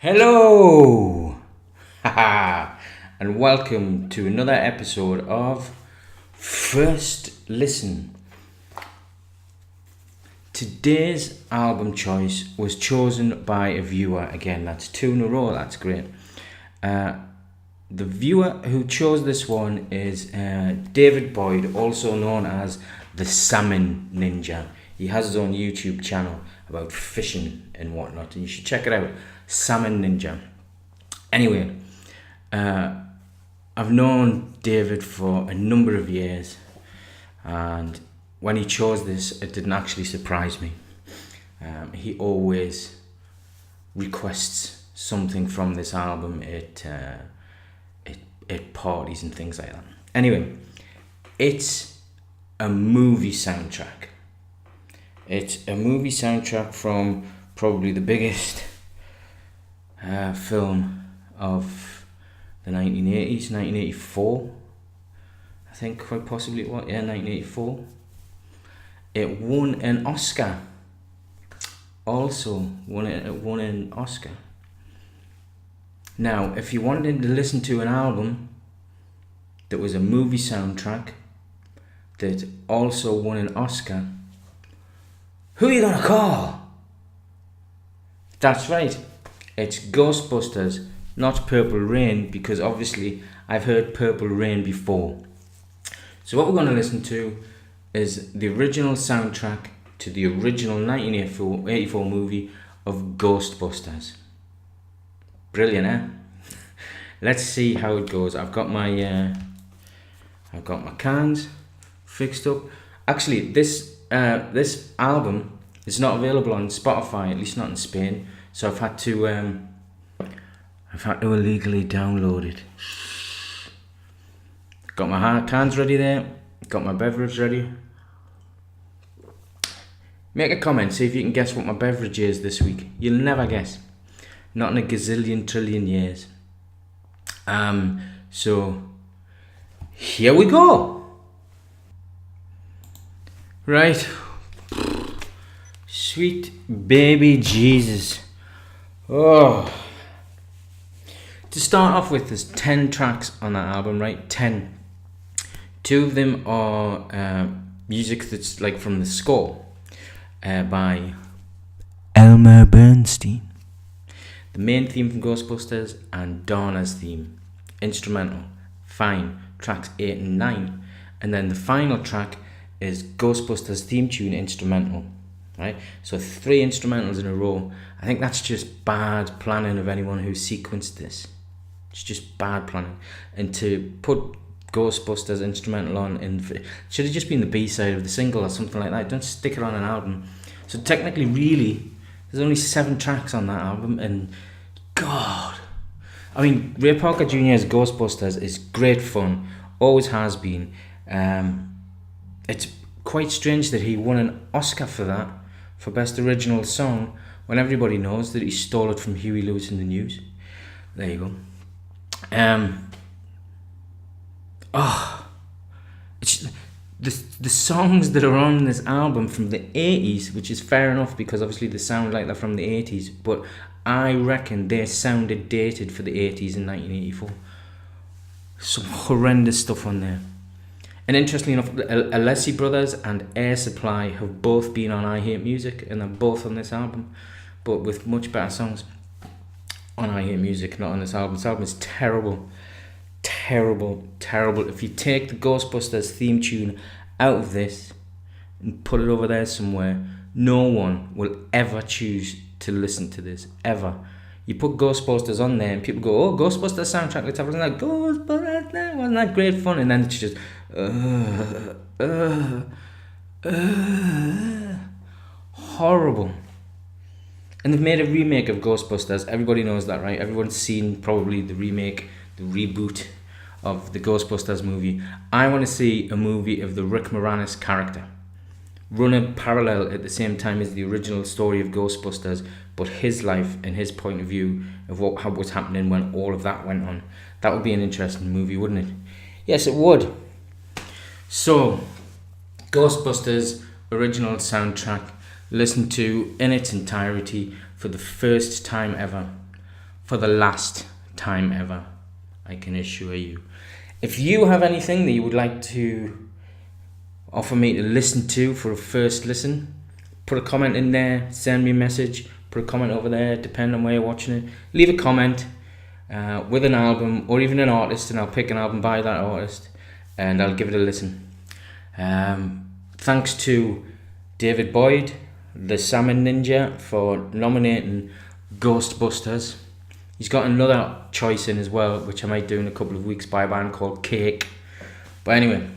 Hello, and welcome to another episode of First Listen. Today's album choice was chosen by a viewer. Again, that's 2 in a row. That's great. The viewer who chose this one is David Boyd, also known as the Salmon Ninja. He has his own YouTube channel about fishing and whatnot, and you should check it out. Salmon Ninja. Anyway, I've known David for a number of years, and when he chose this, it didn't actually surprise me. He always requests something from this album at parties and things like that. Anyway, it's a movie soundtrack. It's a movie soundtrack from probably the biggest film of the 1980s, 1984, I think, quite possibly it was, 1984. It won an Oscar. Also won an Oscar. Now, if you wanted to listen to an album that was a movie soundtrack that also won an Oscar, who are you gonna call? That's right. It's Ghostbusters, not Purple Rain, because obviously I've heard Purple Rain before. So what we're going to listen to is the original soundtrack to the original 1984 movie of Ghostbusters. Brilliant, eh? Let's see how it goes. I've got my cans fixed up. Actually, this album is not available on Spotify, at least not in Spain. So I've had to illegally download it. Got my cans ready there. Got my beverage ready. Make a comment, see if you can guess what my beverage is this week. You'll never guess. Not in a gazillion trillion years. So here we go. Right. Sweet baby Jesus. Oh. To start off with, there's 10 tracks on that album, right? 10. 2 of them are music that's like from the score by Elmer Bernstein. The main theme from Ghostbusters and Donna's theme, instrumental. Fine. Tracks 8 and 9. And then the final track is Ghostbusters theme tune instrumental. Right, so 3 instrumentals in a row. I think that's just bad planning of anyone who sequenced this. It's just bad planning. And to put Ghostbusters instrumental on, it should have just been the B-side of the single or something like that. Don't stick it on an album. So technically, really, there's only 7 tracks on that album, and God, I mean, Ray Parker Jnrs. Ghostbusters is great fun, always has been. It's quite strange that he won an Oscar for that, for Best Original Song, when everybody knows that he stole it from Huey Lewis and the News. There you go. It's the songs that are on this album from the 80s, which is fair enough because obviously they sound like they're from the 80s, but I reckon they sounded dated for the 80s in 1984. Some horrendous stuff on there. And interestingly enough, Alessi Brothers and Air Supply have both been on I Hate Music, and they're both on this album, but with much better songs on I Hate Music, not on this album. This album is terrible. Terrible, terrible. If you take the Ghostbusters theme tune out of this and put it over there somewhere, no one will ever choose to listen to this, ever. You put Ghostbusters on there and people go, oh, Ghostbusters soundtrack, let's have a listen. Like, Ghostbusters, wasn't that great fun? And then it's just horrible. And they've made a remake of Ghostbusters. Everybody knows that, right? Everyone's seen probably the remake, the reboot of the Ghostbusters movie. I want to see a movie of the Rick Moranis character run a parallel at the same time as the original story of Ghostbusters, but his life and his point of view of what was happening when all of that went on. That would be an interesting movie, wouldn't it? Yes, it would. So, Ghostbusters original soundtrack, listened to in its entirety for the first time ever for the last time ever, I can assure you. If you have anything that you would like to offer me to listen to for a first listen, put a comment in there, send me a message, put a comment over there, depending on where you're watching it. Leave a comment with an album or even an artist, and I'll pick an album by that artist and I'll give it a listen. Thanks to David Boyd, the Salmon Ninja, for nominating GhostBusters. He's got another choice in as well, which I might do in a couple of weeks, by a band called Cake. But anyway,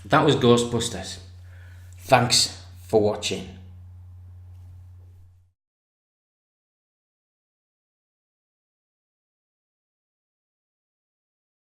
that was GhostBusters. Thanks for watching.